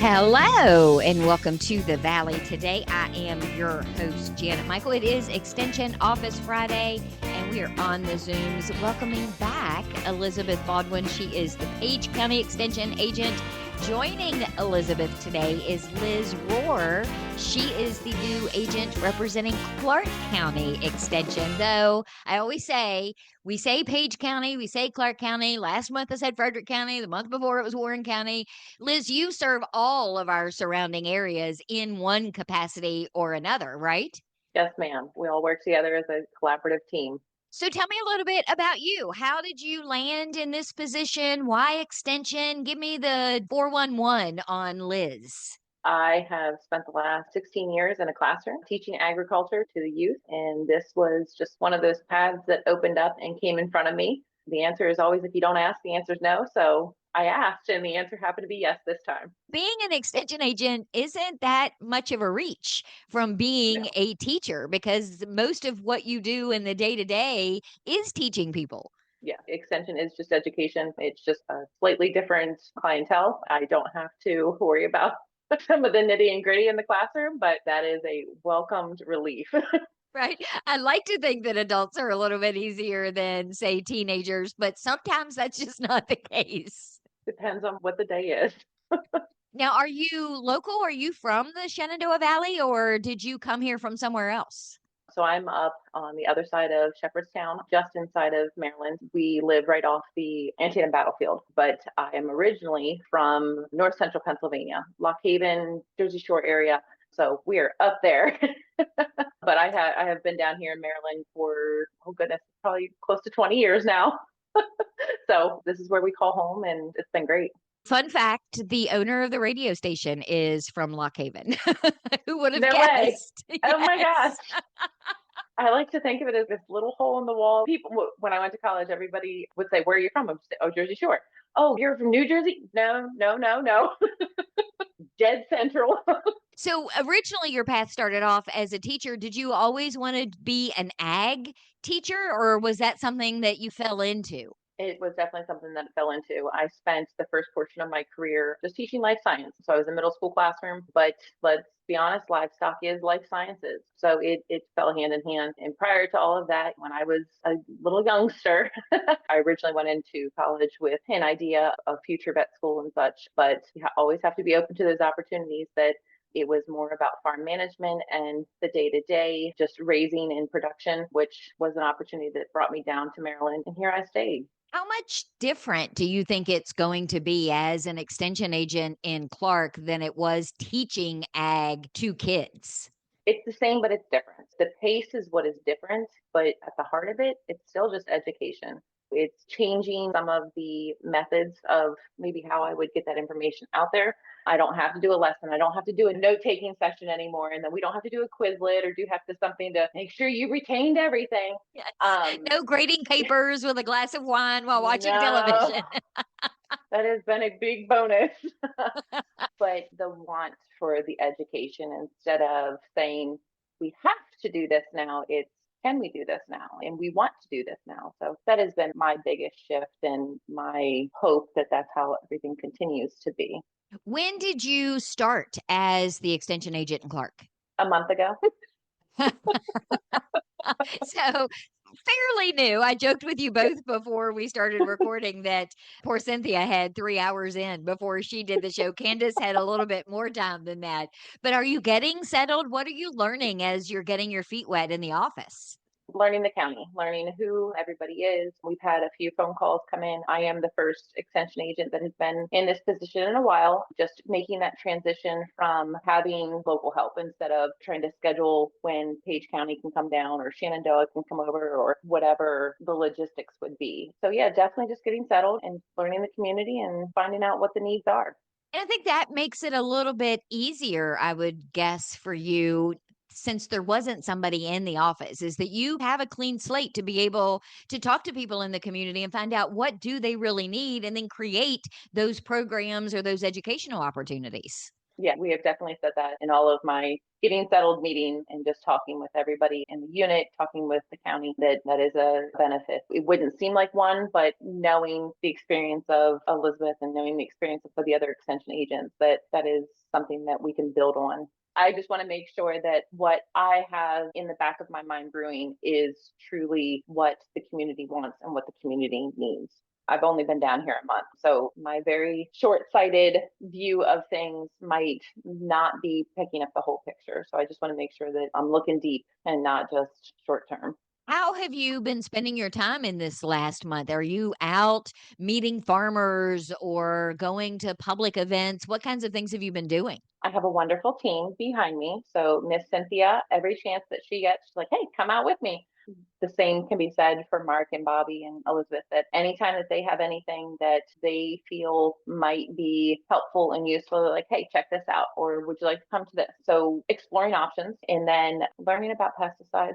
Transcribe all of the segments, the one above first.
Hello and welcome to the Valley. Today I am your host, Janet Michael. It is Extension Office Friday and we are on the Zooms welcoming back Elizabeth Baldwin. She is the Page County Extension Agent. Joining Elizabeth today is Liz Rohrer. She is the new agent representing Clarke County Extension. Though I always say, we say Page County, we say Clarke County. Last month I said Frederick County. The month before it was Warren County. Liz, you serve all of our surrounding areas in one capacity or another, right? Yes, ma'am. We all work together as a collaborative team. So tell me a little bit about you. How did you land in this position? Why extension? Give me the 411 on Liz. I have spent the last 16 years in a classroom teaching agriculture to the youth, and this was just one of those paths that opened up and came in front of me. The answer is always, if you don't ask, the answer is no. So I asked, and the answer happened to be yes this time. Being an extension agent isn't that much of a reach from being No. a teacher, because most of what you do in the day-to-day is teaching people. Yeah, extension is just education. It's just a slightly different clientele. I don't have to worry about some of the nitty and gritty in the classroom, but that is a welcomed relief. Right. I like to think that adults are a little bit easier than, say, teenagers, but sometimes that's just not the case. Depends on what the day is. Now, are you local? Are you from the Shenandoah Valley, or did you come here from somewhere else? So I'm up on the other side of Shepherdstown, just inside of Maryland. We live right off the Antietam battlefield, but I am originally from north central Pennsylvania, Lock Haven, Jersey Shore area. So we are up there. But I have been down here in Maryland for, oh goodness, probably close to 20 years now. So this is where we call home, and it's been great. Fun fact, the owner of the radio station is from Lock Haven. Who would have No way. guessed? Oh my Yes. gosh. I like to think of it as this little hole in the wall. People, when I went to college, everybody would say, "Where are you from?" I'm say, "Oh, Jersey Shore." "Oh, you're from New Jersey?" "No, no, no, no." Dead central. So originally your path started off as a teacher. Did you always want to be an ag teacher, or was that something that you fell into? It was definitely something that I fell into. I spent the first portion of my career just teaching life science. So I was in middle school classroom, but let's be honest, livestock is life sciences. So it fell hand in hand. And prior to all of that, when I was a little youngster, I originally went into college with an idea of future vet school and such, but you always have to be open to those opportunities. That it was more about farm management and the day to day, just raising in production, which was an opportunity that brought me down to Maryland. And here I stayed. How much different do you think it's going to be as an extension agent in Clarke than it was teaching ag to kids? It's the same, but it's different. The pace is what is different, but at the heart of it, it's still just education. It's changing some of the methods of maybe how I would get that information out there. I don't have to do a lesson. I don't have to do a note taking session anymore. And then we don't have to do a Quizlet or do have to something to make sure you retained everything. Yes. Um, No grading papers with a glass of wine while watching no, television. that has been a big bonus. But the want for the education, instead of saying we have to do this now, it's can we do this now? And we want to do this now. So that has been my biggest shift, and my hope that that's how everything continues to be. When did you start as the extension agent in Clarke? A month ago. So fairly new. I joked with you both before we started recording that poor Cynthia had 3 hours in before she did the show. Candace had a little bit more time than that. But are you getting settled? What are you learning as you're getting your feet wet in the office? Learning the county, learning who everybody is. We've had a few phone calls come in. I am the first extension agent that has been in this position in a while, just making that transition from having local help instead of trying to schedule when Page County can come down or Shenandoah can come over or whatever the logistics would be. So yeah, definitely just getting settled and learning the community and finding out what the needs are. And I think that makes it a little bit easier, I would guess, for you, since there wasn't somebody in the office, is that you have a clean slate to be able to talk to people in the community and find out what do they really need and then create those programs or those educational opportunities. Yeah, we have definitely said that in all of my getting settled meetings and just talking with everybody in the unit, talking with the county, that is a benefit. It wouldn't seem like one, but knowing the experience of Elizabeth and knowing the experience of the other extension agents, that is something that we can build on. I just want to make sure that what I have in the back of my mind brewing is truly what the community wants and what the community needs. I've only been down here a month, so my very short-sighted view of things might not be picking up the whole picture. So I just want to make sure that I'm looking deep and not just short term. How have you been spending your time in this last month? Are you out meeting farmers or going to public events? What kinds of things have you been doing? I have a wonderful team behind me. So Miss Cynthia, every chance that she gets, she's like, hey, come out with me. The same can be said for Mark and Bobby and Elizabeth, that anytime that they have anything that they feel might be helpful and useful, they're like, hey, check this out, or would you like to come to this? So exploring options and then learning about pesticides.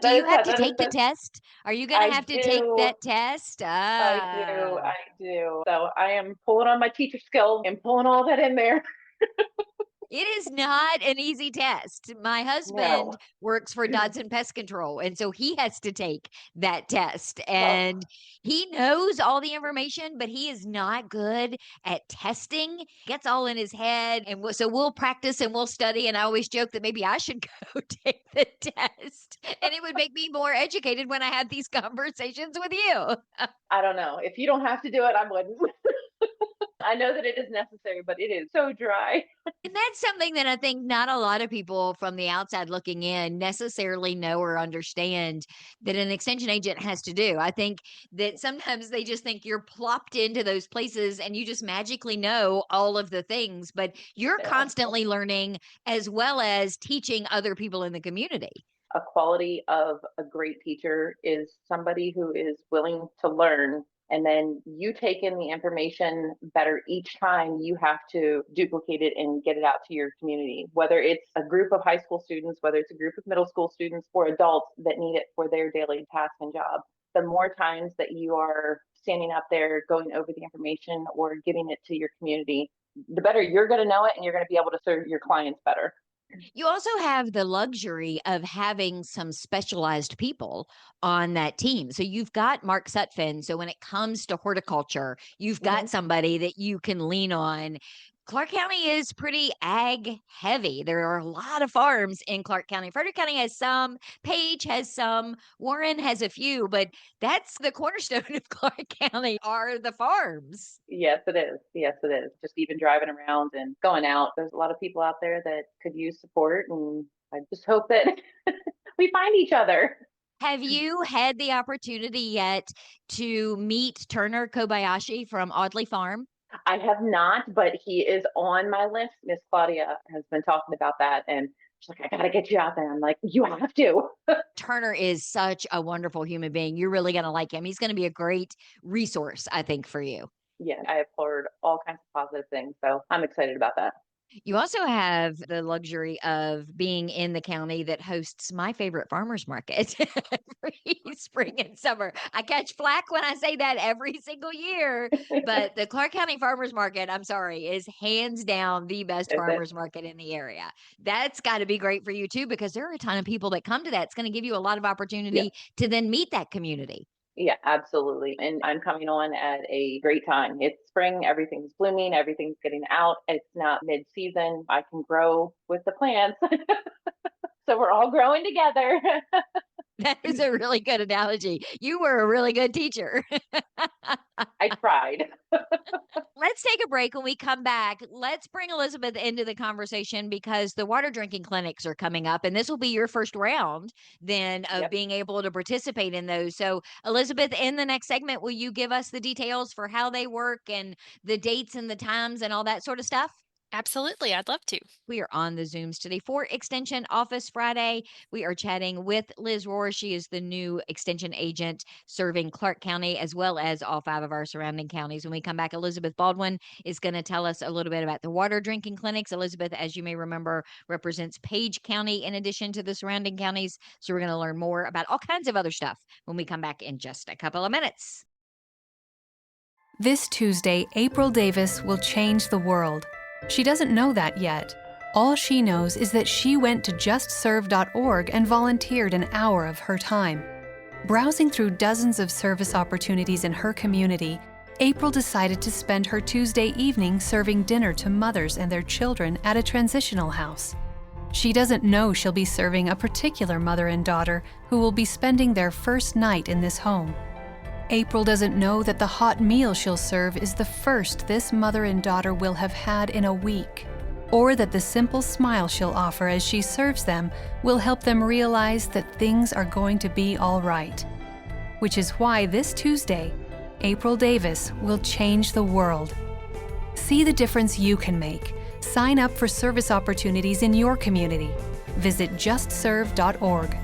Do you have to That is take the test? Are you going to I have to take do. that test? I do. I do. So I am pulling on my teacher skill and pulling all that in there. It is not an easy test. My husband No. works for Dodson Pest Control, and so he has to take that test. Oh, And he knows all the information, but he is not good at testing. Gets all in his head, and so we'll practice and we'll study. And I always joke that maybe I should go take the test, and it would make me more educated when I had these conversations with you. I don't know. If you don't have to do it, I wouldn't. I know that it is necessary, but it is so dry. And that's something that I think not a lot of people from the outside looking in necessarily know or understand that an extension agent has to do. I think that sometimes they just think you're plopped into those places and you just magically know all of the things, but you're No. constantly learning as well as teaching other people in the community. A quality of a great teacher is somebody who is willing to learn, and then you take in the information better each time you have to duplicate it and get it out to your community, whether it's a group of high school students, whether it's a group of middle school students or adults that need it for their daily task and job. The more times that you are standing up there going over the information or giving it to your community, the better you're going to know it, and you're going to be able to serve your clients better. You also have the luxury of having some specialized people on that team. So you've got Mark Sutphin. So when it comes to horticulture, you've got Mm-hmm. somebody that you can lean on. Clarke County is pretty ag heavy. There are a lot of farms in Clarke County. Frederick County has some, Page has some, Warren has a few, but that's the cornerstone of Clarke County are the farms. Yes, it is. Yes, it is. Just even driving around and going out, there's a lot of people out there that could use support. And I just hope that we find each other. Have you had the opportunity yet to meet Turner Kobayashi from Audley Farm? I have not, but he is on my list. Miss Claudia has been talking about that, and she's like, I got to get you out there. I'm like, you have to. Turner is such a wonderful human being. You're really going to like him. He's going to be a great resource, I think, for you. Yeah, I have heard all kinds of positive things. So I'm excited about that. You also have the luxury of being in the county that hosts my favorite farmers market every spring and summer. I catch flack when I say that every single year, but the Clarke County Farmers Market, I'm sorry, is hands down the best Is it? farmers market in the area. That's got to be great for you too, because there are a ton of people that come to that. It's going to give you a lot of Yeah. opportunity to then meet that community. Yeah, absolutely. And I'm coming on at a great time. It's spring, everything's blooming, everything's getting out. It's not mid season. I can grow with the plants. So we're all growing together. That is a really good analogy. You were a really good teacher. I tried. Let's take a break. When we come back, let's bring Elizabeth into the conversation because the water drinking clinics are coming up, and this will be your first round then of Yep. being able to participate in those. So, Elizabeth, in the next segment, will you give us the details for how they work and the dates and the times and all that sort of stuff? Absolutely, I'd love to. We are on the Zooms today for Extension Office Friday. We are chatting with Liz Rohrer. She is the new extension agent serving Clarke County as well as all five of our surrounding counties. When we come back, Elizabeth Baldwin is going to tell us a little bit about the water drinking clinics. Elizabeth, as you may remember, represents Page County in addition to the surrounding counties. So we're going to learn more about all kinds of other stuff when we come back in just a couple of minutes. This Tuesday, April Davis will change the world. She doesn't know that yet. All she knows is that she went to justserve.org and volunteered an hour of her time. Browsing through dozens of service opportunities in her community, April decided to spend her Tuesday evening serving dinner to mothers and their children at a transitional house. She doesn't know she'll be serving a particular mother and daughter who will be spending their first night in this home. April doesn't know that the hot meal she'll serve is the first this mother and daughter will have had in a week, or that the simple smile she'll offer as she serves them will help them realize that things are going to be all right. Which is why this Tuesday, April Davis will change the world. See the difference you can make. Sign up for service opportunities in your community. Visit justserve.org.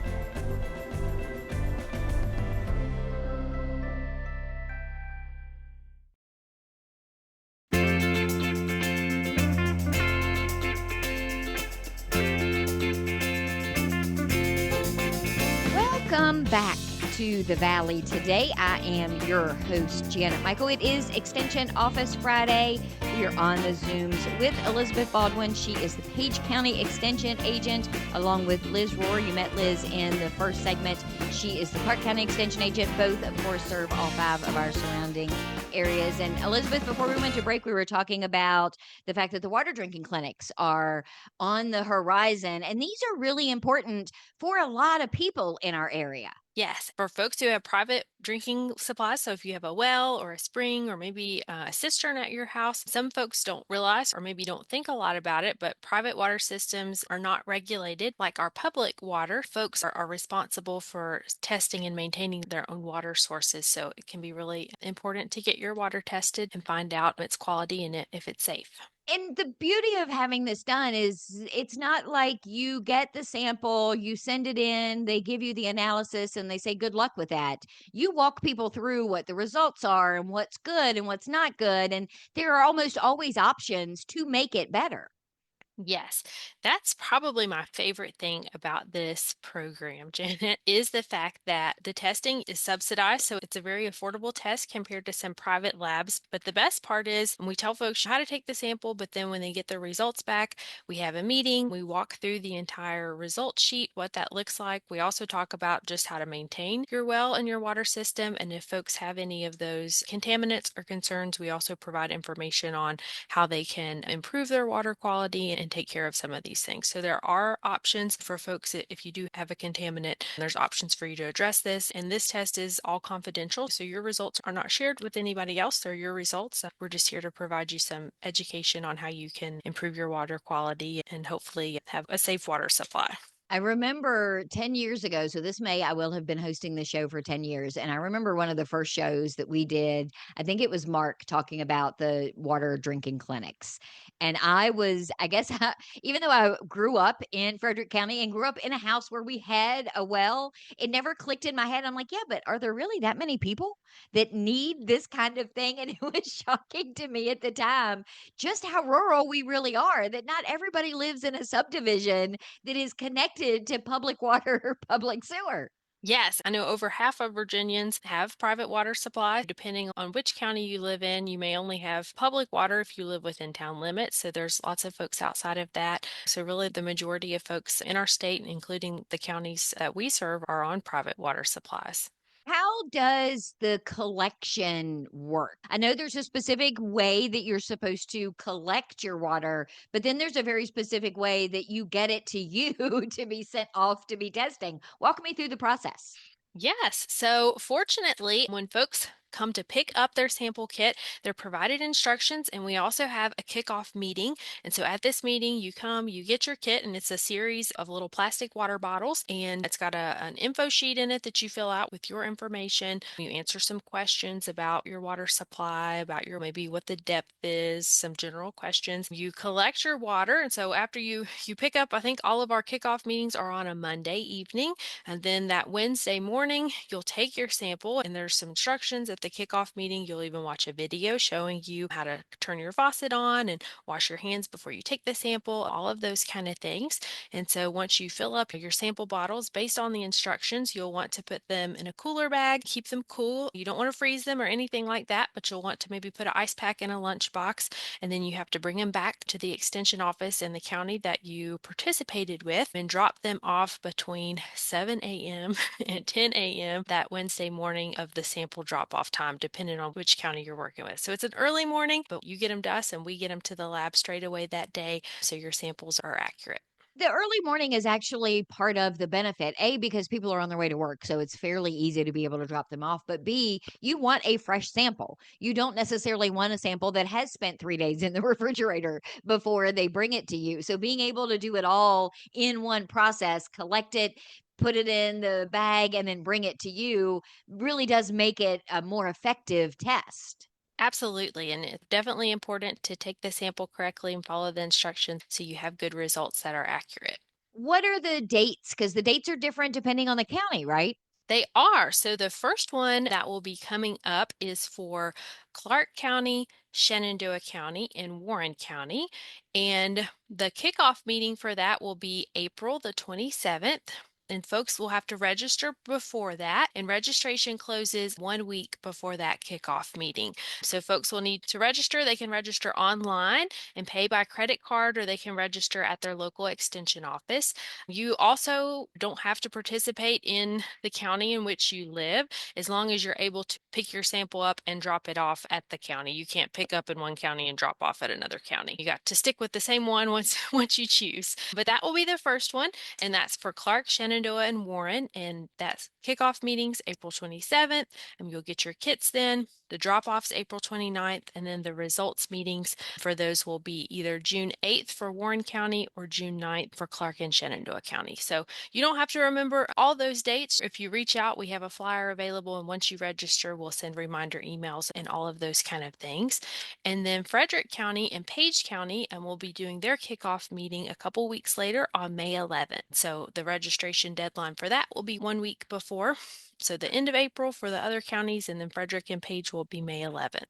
Welcome back to the Valley today. I am your host, Janet Michael. It is Extension Office Friday. We are on the Zooms with Elizabeth Baldwin. She is the Page County Extension Agent, along with Liz Rohrer. You met Liz in the first segment. She is the Clarke County Extension Agent. Both, of course, serve all 5 of our surrounding areas. And Elizabeth, before we went to break, we were talking about the fact that the water drinking clinics are on the horizon. And these are really important for a lot of people in our area. Yes, for folks who have private drinking supplies, so if you have a well or a spring or maybe a cistern at your house, some folks don't realize or maybe don't think a lot about it, but private water systems are not regulated like our public water. Folks are responsible for testing and maintaining their own water sources, so it can be really important to get your water tested and find out its quality and if it's safe. And the beauty of having this done is it's not like you get the sample, you send it in, they give you the analysis and they say good luck with that. You walk people through what the results are and what's good and what's not good. And there are almost always options to make it better. Yes, that's probably my favorite thing about this program, Janet, is the fact that the testing is subsidized. So it's a very affordable test compared to some private labs. But the best part is when we tell folks how to take the sample, but then when they get their results back, we have a meeting, we walk through the entire result sheet, what that looks like. We also talk about just how to maintain your well and your water system. And if folks have any of those contaminants or concerns, we also provide information on how they can improve their water quality and take care of some of these things. So there are options for folks if you do have a contaminant, there's options for you to address this. And this test is all confidential. So your results are not shared with anybody else. They're your results. We're just here to provide you some education on how you can improve your water quality and hopefully have a safe water supply. I remember 10 years ago, so this May, I will have been hosting the show for 10 years. And I remember one of the first shows that we did, I think it was Mark talking about the water drinking clinics. And I guess, even though I grew up in Frederick County and grew up in a house where we had a well, it never clicked in my head. I'm like, yeah, but are there really that many people that need this kind of thing? And it was shocking to me at the time just how rural we really are, that not everybody lives in a subdivision that is connected to public water or public sewer. Yes, I know over half of Virginians have private water supply. Depending on which county you live in, you may only have public water if you live within town limits. So there's lots of folks outside of that. So really the majority of folks in our state, including the counties that we serve, are on private water supplies. How does the collection work? I know there's a specific way that you're supposed to collect your water, but then there's a very specific way that you get it to you to be sent off to be testing. Walk me through the process. Yes. So fortunately, when folks come to pick up their sample kit, they're provided instructions, and we also have a kickoff meeting. And so at this meeting, you come, you get your kit, and it's a series of little plastic water bottles, and it's got an info sheet in it that you fill out with your information. You answer some questions about your water supply, about your maybe what the depth is, some general questions. You collect your water, and so after you pick up, I think all of our kickoff meetings are on a Monday evening. And then that Wednesday morning, you'll take your sample, and there's some instructions at the kickoff meeting, you'll even watch a video showing you how to turn your faucet on and wash your hands before you take the sample, all of those kind of things. And so once you fill up your sample bottles, based on the instructions, you'll want to put them in a cooler bag, keep them cool. You don't want to freeze them or anything like that, but you'll want to maybe put an ice pack in a lunch box, and then you have to bring them back to the extension office in the county that you participated with and drop them off between 7 a.m. and 10 a.m. that Wednesday morning of the sample drop-off time, depending on which county you're working with. So it's an early morning, but you get them to us and we get them to the lab straight away that day, so your samples are accurate. The early morning is actually part of the benefit. A, because people are on their way to work, so it's fairly easy to be able to drop them off. But B, you want a fresh sample. You don't necessarily want a sample that has spent 3 days in the refrigerator before they bring it to you. So being able to do it all in one process, collect it, put it in the bag, and then bring it to you really does make it a more effective test. Absolutely, and it's definitely important to take the sample correctly and follow the instructions so you have good results that are accurate. What are the dates? Because the dates are different depending on the county, right? They are. So the first one that will be coming up is for Clarke County, Shenandoah County, and Warren County. And the kickoff meeting for that will be April the 27th. And folks will have to register before that, and registration closes 1 week before that kickoff meeting. So folks will need to register. They can register online and pay by credit card, or they can register at their local extension office. You also don't have to participate in the county in which you live, as long as you're able to pick your sample up and drop it off at the county. You can't pick up in one county and drop off at another county. You got to stick with the same one once you choose. But that will be the first one, and that's for Clarke, Shenandoah, and Warren, and that's kickoff meetings April 27th, and you'll get your kits then. The drop-offs April 29th, and then the results meetings for those will be either June 8th for Warren County or June 9th for Clarke and Shenandoah County. So you don't have to remember all those dates. If you reach out, we have a flyer available, and once you register, we'll send reminder emails and all of those kind of things. And then Frederick County and Page County, and we'll be doing their kickoff meeting a couple weeks later on May 11th. So the registration deadline for that will be 1 week before. So the end of April for the other counties, and then Frederick and Page will be May 11th.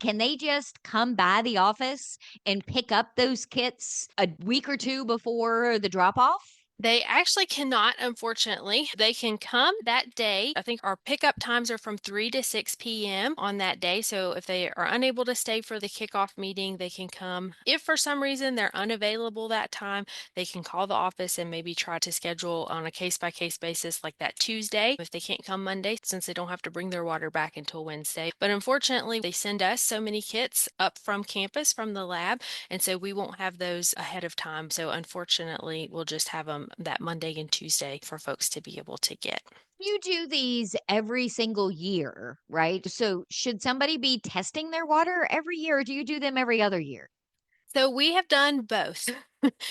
Can they just come by the office and pick up those kits a week or two before the drop off? They actually cannot, unfortunately. They can come that day. I think our pickup times are from 3 to 6 p.m. on that day. So if they are unable to stay for the kickoff meeting, they can come. If for some reason they're unavailable that time, they can call the office and maybe try to schedule on a case-by-case basis like that Tuesday if they can't come Monday, since they don't have to bring their water back until Wednesday. But unfortunately, they send us so many kits up from campus, from the lab, and so we won't have those ahead of time. So unfortunately, we'll just have them that Monday and Tuesday for folks to be able to get. You do these every single year, right? So should somebody be testing their water every year, or do you do them every other year? So we have done both.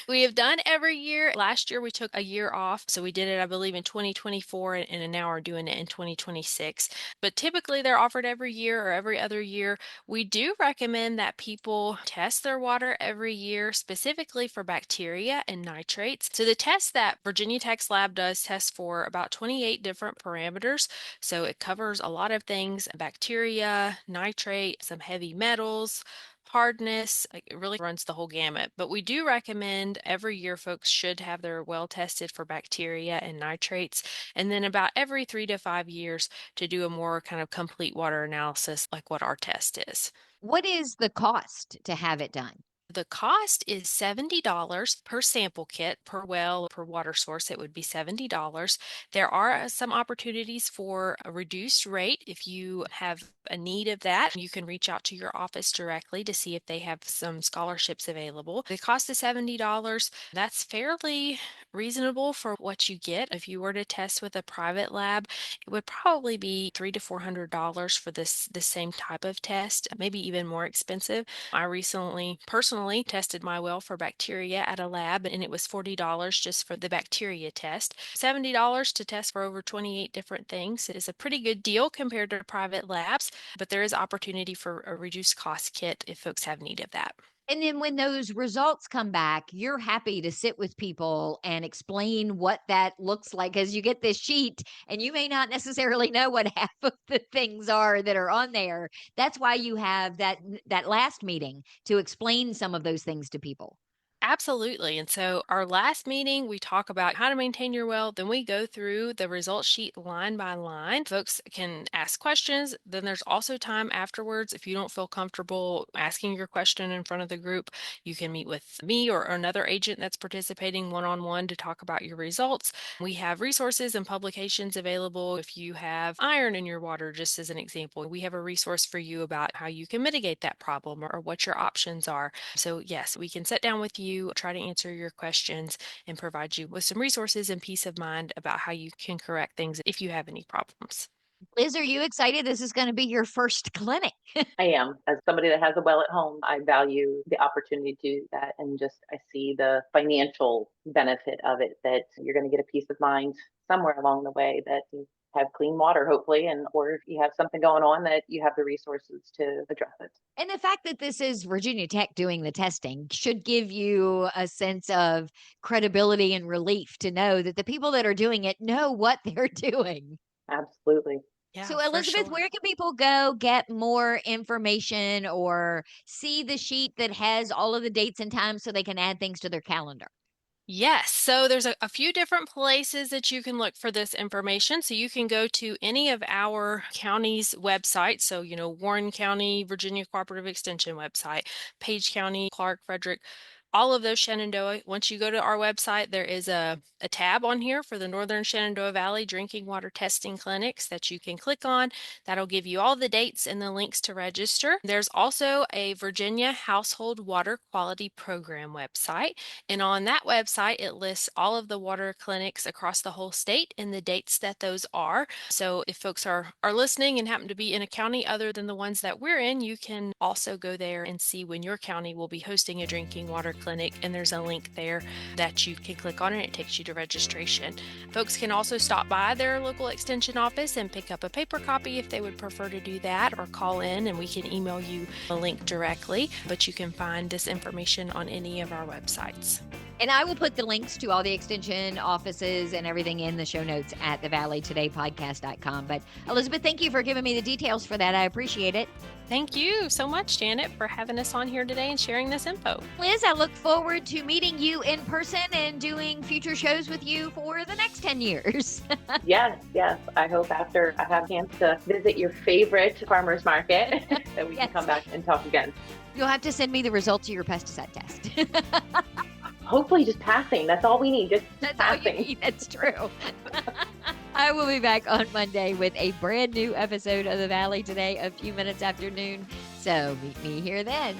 We have done every year. Last year we took a year off. So we did it, I believe, in 2024, and now we're doing it in 2026. But typically they're offered every year or every other year. We do recommend that people test their water every year, specifically for bacteria and nitrates. So the test that Virginia Tech's lab does test for about 28 different parameters. So it covers a lot of things: bacteria, nitrate, some heavy metals, hardness. Like, it really runs the whole gamut. But we do recommend every year folks should have their well tested for bacteria and nitrates, and then about every 3 to 5 years to do a more kind of complete water analysis like what our test is. What is the cost to have it done? The cost is $70 per sample kit, per well, per water source. It would be $70. There are some opportunities for a reduced rate. If you have a need of that, you can reach out to your office directly to see if they have some scholarships available. The cost is $70. That's fairly reasonable for what you get. If you were to test with a private lab, it would probably be $300 to $400 for the same type of test, maybe even more expensive. I recently personally tested my well for bacteria at a lab, and it was $40 just for the bacteria test. $70 to test for over 28 different things. It is a pretty good deal compared to private labs, but there is opportunity for a reduced cost kit if folks have need of that. And then when those results come back, you're happy to sit with people and explain what that looks like, because you get this sheet and you may not necessarily know what half of the things are that are on there. That's why you have that last meeting to explain some of those things to people. Absolutely. And so our last meeting, we talk about how to maintain your well. Then we go through the results sheet line by line. Folks can ask questions. Then there's also time afterwards. If you don't feel comfortable asking your question in front of the group, you can meet with me or another agent that's participating one-on-one to talk about your results. We have resources and publications available. If you have iron in your water, just as an example, we have a resource for you about how you can mitigate that problem or what your options are. So yes, we can sit down with you, try to answer your questions, and provide you with some resources and peace of mind about how you can correct things if you have any problems. Liz, are you excited? This is going to be your first clinic. I am. As somebody that has a well at home, I value the opportunity to do that. And just, I see the financial benefit of it, that you're going to get a peace of mind somewhere along the way, that you have clean water, hopefully, and or if you have something going on, that you have the resources to address it. And the fact that this is Virginia Tech doing the testing should give you a sense of credibility and relief to know that the people that are doing it know what they're doing. Absolutely. Yeah, So, for Elizabeth, sure. where can people go get more information or see the sheet that has all of the dates and times so they can add things to their calendar? Yes, so there's a few different places that you can look for this information. So you can go to any of our county's websites. So, Warren County, Virginia Cooperative Extension website, Page County, Clarke, Frederick, all of those Shenandoah. Once you go to our website, there is a tab on here for the Northern Shenandoah Valley Drinking Water Testing Clinics that you can click on. That'll give you all the dates and the links to register. There's also a Virginia Household Water Quality Program website. And on that website, it lists all of the water clinics across the whole state and the dates that those are. So if folks are listening and happen to be in a county other than the ones that we're in, you can also go there and see when your county will be hosting a drinking water clinic. And there's a link there that you can click on and it takes you to registration. Folks can also stop by their local extension office and pick up a paper copy if they would prefer to do that, or call in and we can email you a link directly. But you can find this information on any of our websites. And I will put the links to all the extension offices and everything in the show notes at thevalleytodaypodcast.com. But Elizabeth, thank you for giving me the details for that. I appreciate it. Thank you so much, Janet, for having us on here today and sharing this info. Liz, I look forward to meeting you in person and doing future shows with you for the next 10 years. Yes. I hope after I have a chance to visit your favorite farmer's market that we can come back and talk again. You'll have to send me the results of your pesticide test. Hopefully just passing. That's all we need. Just That's passing. all you need. That's true. I will be back on Monday with a brand new episode of The Valley Today, a few minutes after noon. So meet me here then.